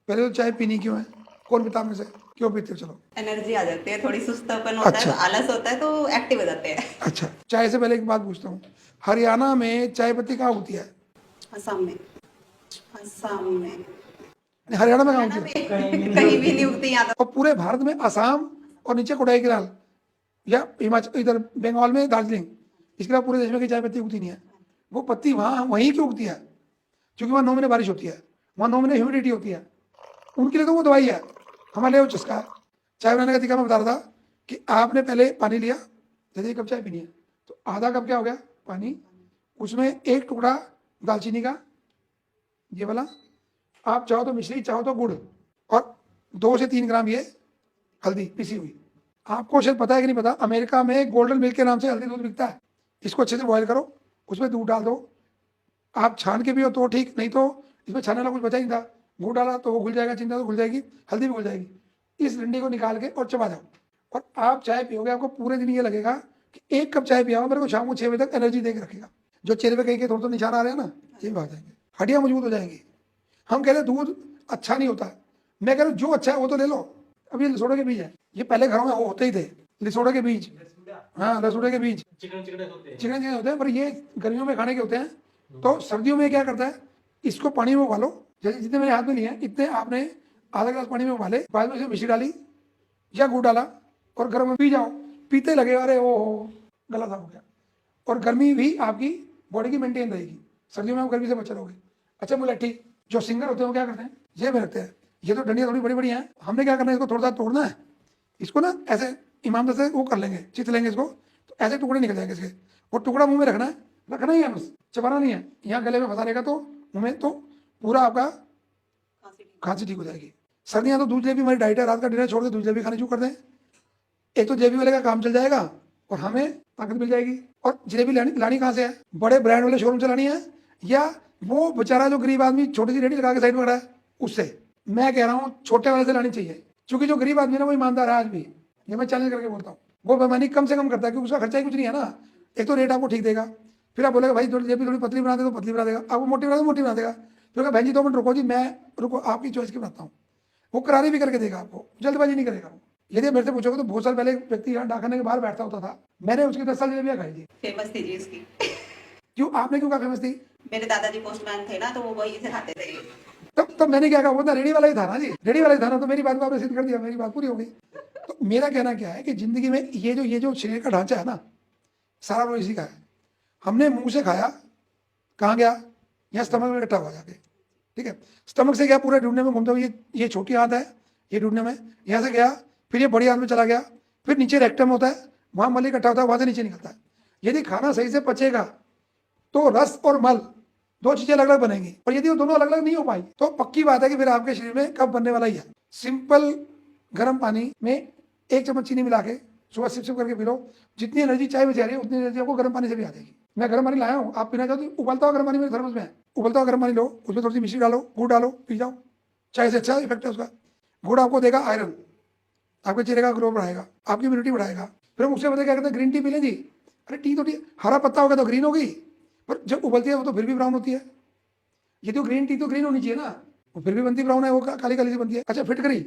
पहले तो चाय पीनी क्यों है? कौन पीता में से? क्यों पीते हो? चलो। एनर्जी आ जाती है, थोड़ी सुस्तपन होता है अच्छा तो आलस होता है तो एक्टिव हो जाते हैं। अच्छा, चाय से पहले एक बात पूछता हूँ, हरियाणा में चाय पत्ती कहाँ उगती है? असम में। असम में। नहीं, हरियाणा में कहाँ हरियाणा उगती में है? कहीं भी नहीं उगती यहाँ और पूरे भारत में असम और नीचे कोडाईकनाल या हिमाचल, इधर बंगाल में दार्जिलिंग, इसके अलावा पूरे देश में कहीं चाय पत्ती उगती नहीं है। वो पत्ती वहाँ वहीं क्यों उगती है? क्योंकि वहाँ 9 महीने बारिश होती है, वहाँ 9 महीने ह्यूमिडिटी होती है। उनके लिए तो वो दवाई है, हमारे लिए वो चस्का है। चाय बनाने का तरीका मैं बता रहा था कि आपने पहले पानी लिया, जैसे 1 कप चाय पीनी है तो आधा कप क्या हो गया? पानी। उसमें 1 टुकड़ा दालचीनी का, ये वाला। आप चाहो तो मिश्री, चाहो तो गुड़, और 2 से 3 ग्राम ये हल्दी पिसी हुई। आपको शायद पता है कि नहीं पता, अमेरिका में गोल्डन मिल्क के नाम से हल्दी दूध बिकता है। इसको अच्छे से बॉयल करो, उसमें दूध डाल दो। आप छान के भी हो तो ठीक, नहीं तो इसमें छानने वाला कुछ बचा ही नहीं था। गुड़ डाला तो वो घुल जाएगा, चीनी डाला तो घुल जाएगी, हल्दी भी घुल जाएगी। इस डंडी को निकाल के और चबा जाओ, और आप चाय पियोगे, आपको पूरे दिन ये लगेगा कि 1 कप चाय पिया हुआ मेरे को शाम को 6 बजे तक एनर्जी दे के रखेगा। जो चेहरे पे कहीं के थोड़ा तो निशान आ रहे हैं ना, ये भी आ जाएंगे, हड्डियां मजबूत हो जाएंगी। हम कह रहे हैं दूध अच्छा नहीं होता, मैं कह रहा हूँ जो अच्छा है वो तो ले लो। अब ये लिसोड़े के बीज है, ये पहले घरों में वो होते ही थे, लिसोड़े के बीज। हाँ, लसूड़े के बीज चिकन चिकन होते हैं। चिकन चिकन होते हैं, पर ये गर्मियों में खाने के होते हैं। तो सर्दियों में क्या करता है, इसको पानी में उबालो, जैसे जितने मेरे हाथ में लिए हैं इतने आपने आधा गिलास पानी में उबाले, बाद में इसमें मिश्री डाली या गुड़ डाला और गर्म में पी जाओ। पीते लगे अरे ओ हो, गला साफ हो गया। और गर्मी भी आपकी बॉडी की मेंटेन रहेगी, सर्दियों में आप गर्मी से बचे रहोगे। अच्छा मुलट्ठी, जो सिंगर होते हैं वो क्या करते हैं, ये में रखते हैं। ये तो डंडियाँ थोड़ी बड़ी बड़ी हैं, हमने क्या करना है, इसको थोड़ा सा तोड़ना है, इसको ना ऐसे ईमानदार से वो कर लेंगे, चित लेंगे इसको, तो ऐसे टुकड़े निकल जाएंगे इसके। वो टुकड़ा मुंह में रखना है, रखना ही है बस, चबाना नहीं है। यहाँ गले में फंसा रहेगा तो मुंह में तो पूरा आपका खांसी ठीक हो जाएगी। सर्दियाँ तो दूध जलेबी हमारी डाइट है, रात का डिनर छोड़ के दूध जलेबी खानी शुरू कर दें। एक तो जलेबी वाले का काम चल जाएगा और हमें ताकत मिल जाएगी। और जलेबी लानी कहाँ से है? बड़े ब्रांड वाले शोरूम से लानी है, या वो बेचारा जो गरीब आदमी छोटी सी रेडी लगा के साइड में खड़ा है उससे? मैं कह रहा हूँ छोटे वाले से लानी चाहिए, क्योंकि जो गरीब आदमी है ना वो ईमानदार है आज भी, ये मैं चैलेंज करके बोलता हूँ। वो बेईमानी कम से कम करता है, क्योंकि उसका खर्चा ही कुछ नहीं है ना। एक तो रेट आपको ठीक देगा, फिर आप बोलेगा भाई जलेबी थोड़ी पतली बना दे तो पतली बना देगा, आपको मोटी बना दे तो मोटी बना देगा। फिर बहन जी 2 मिनट रुको जी, मैं रुको आपकी चॉइस की बनाता हूँ। वो करारी भी करके देगा आपको, जल्दबाजी नहीं करेगा वो। यदि मेरे से पूछोगे तो बहुत साल पहले एक व्यक्ति यहाँ डाकखाने के बाहर बैठता होता था, मैंने उसकी 10 साल जलेबियाँ खाई थी। फेमस थी जी उसकी। क्यों? आपने क्यों कहा फेमस थी? मेरे दादाजी पोस्टमैन थे ना, तो वो वही से खाते थे। तब मैंने क्या कहा, वो ना रेडी वाला ही था ना जी, रेडी वाला ही था ना, तो मेरी बात को आपने सिद्ध कर दिया, मेरी बात पूरी हो गई। तो मेरा कहना क्या है कि जिंदगी में ये जो शरीर का ढांचा है ना, सारा वो इसी का है। हमने मुंह से खाया, कहाँ गया? यहाँ स्टमक में इकट्ठा हुआ जाके, ठीक है। स्टमक से गया पूरे ढूंढने में घूमते हुए, ये छोटी हाथ है, ये ढूंढने में यहाँ से गया, फिर ये बड़ी हाथ में चला गया, फिर नीचे रेक्टम होता है, वहाँ मल इकट्ठा होता है, वहाँ से नीचे निकलता है। यदि खाना सही से पचेगा तो रस और मल 2 चीजें अलग अलग बनेंगी, और यदि वो दोनों अलग अलग नहीं हो पाई तो पक्की बात है कि फिर आपके शरीर में कब बनने वाला ही है। सिंपल गर्म पानी में 1 चम्मच चीनी मिला के सुबह सिप सिप करके पी लो, जितनी एनर्जी चाय में जा रही है उतनी एनर्जी आपको गर्म पानी से भी आ जाएगी। मैं गर्म पानी लाया हूँ, आप पीना चाहो तो उबलता हुआ गर्म पानी मेरे थर्मस में है, उबलता हुआ गर्म पानी लो, उसमें थोड़ी सी मिश्री डालो, गुड़ डालो, पी जाओ। चाय से अच्छा इफेक्ट है उसका। गुड़ आपको देगा आयरन, आपके चेहरे का ग्लो बढ़ाएगा, आपकी इम्यूनिटी बढ़ाएगा। फिर हम उससे बताए क्या कहते हैं, ग्रीन टी पी लें जी। अरे टी तो टी, हरा पत्ता होगा तो ग्रीन होगी, पर जब उबलती है वो तो फिर भी ब्राउन होती है। ये तो ग्रीन टी तो ग्रीन होनी चाहिए ना, वो फिर भी बनती ब्राउन है, वो काली काली सी बनती है। अच्छा फिटकरी,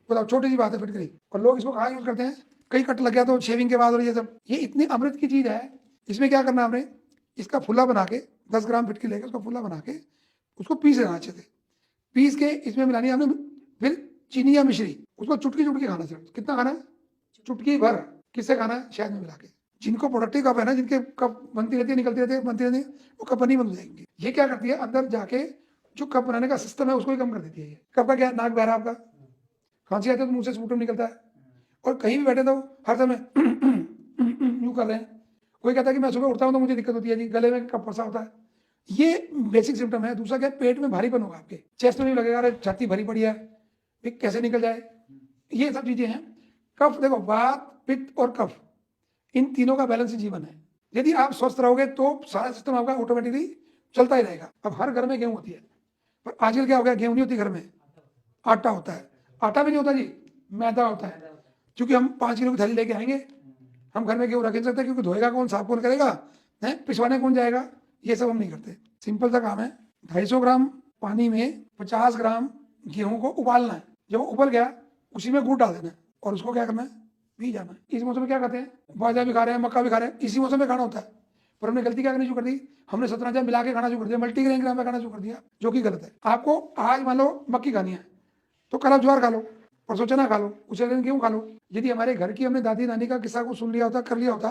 बताओ छोटी सी बात है फिटकरी, और लोग इसको कहाँ यूज करते हैं? कई कट लग गया तो शेविंग के बाद, और ये सब, ये इतनी अमृत की चीज है। इसमें क्या करना है आपने, इसका फुल्ला बना के 10 ग्राम फिटकरी लेकर उसका फुल्ला बना के उसको पीस लेना अच्छे से, पीस के इसमें मिलानी है आपने फिर चीनी या मिश्री, उसको चुटकी चुटकी खाना सिर्फ। कितना खाना है? चुटकी भर। किससे खाना है? शहद में मिला के। जिनको प्रोडक्टिव कप है ना, जिनके कप बनती रहती है निकलती रहती है बनती रहती है, वो कप नहीं बन जाएंगे। ये क्या करती है, अंदर जाके जो कप बनाने का सिस्टम है उसको ही कम कर देती है। ये कप का क्या, नाक बह रहा है आपका, खांसी आती है तो मुंह से स्पूटम निकलता है, और कहीं भी बैठे तो हर समय यूं कर रहे हैं। कोई कहता है कि मैं सुबह उठता हूँ तो मुझे दिक्कत होती है जी, गले में कप फंसा होता है, ये बेसिक सिम्टम है। दूसरा क्या, पेट में भारीपन होगा, आपके चेस्ट में भी लगेगा, अरे छाती भरी पड़ी है, कैसे निकल जाए, ये सब चीजें हैं। कफ देखो, वात पित्त और कफ, इन तीनों का बैलेंस जीवन है। यदि आप स्वस्थ रहोगे तो सारा सिस्टम आपका ऑटोमेटिकली चलता ही रहेगा। अब हर घर में गेहूं होती है, पर आजकल क्या हो गया, गेहूं नहीं होती घर में, आटा होता है। आटा भी नहीं होता जी, मैदा होता है। क्योंकि हम 5 किलो की थैली लेके आएंगे, हम घर में गेहूं रख नहीं सकते, क्योंकि धोएगा कौन, साफ कौन करेगा, है पिछवाने कौन जाएगा, ये सब हम नहीं करते। सिंपल सा काम है, 250 ग्राम पानी में 50 ग्राम गेहूं को उबालना है, जब वो उबल गया उसी में गुड़ डाल देना है और उसको क्या करना है, पी जाना है। इस मौसम में क्या खाते हैं, बाजरा भी खा रहे हैं, मक्का भी खा रहे हैं, इसी मौसम में खाना होता है। पर हमने गलती क्या करनी शुरू कर दी, हमने 17 मिला के खाना शुरू कर दिया, मल्टीग्रेन ग्राम में खाना शुरू कर दिया, जो कि गलत है। आपको आज मान लो मक्की खानी है तो कल आप ज्वार खा लो, परसों चना खा लो, उसे दिन गेहूं खा लो। यदि हमारे घर की हमने दादी नानी का किस्सा को सुन लिया होता, कर लिया होता,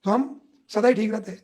तो हम सदा ही ठीक रहते।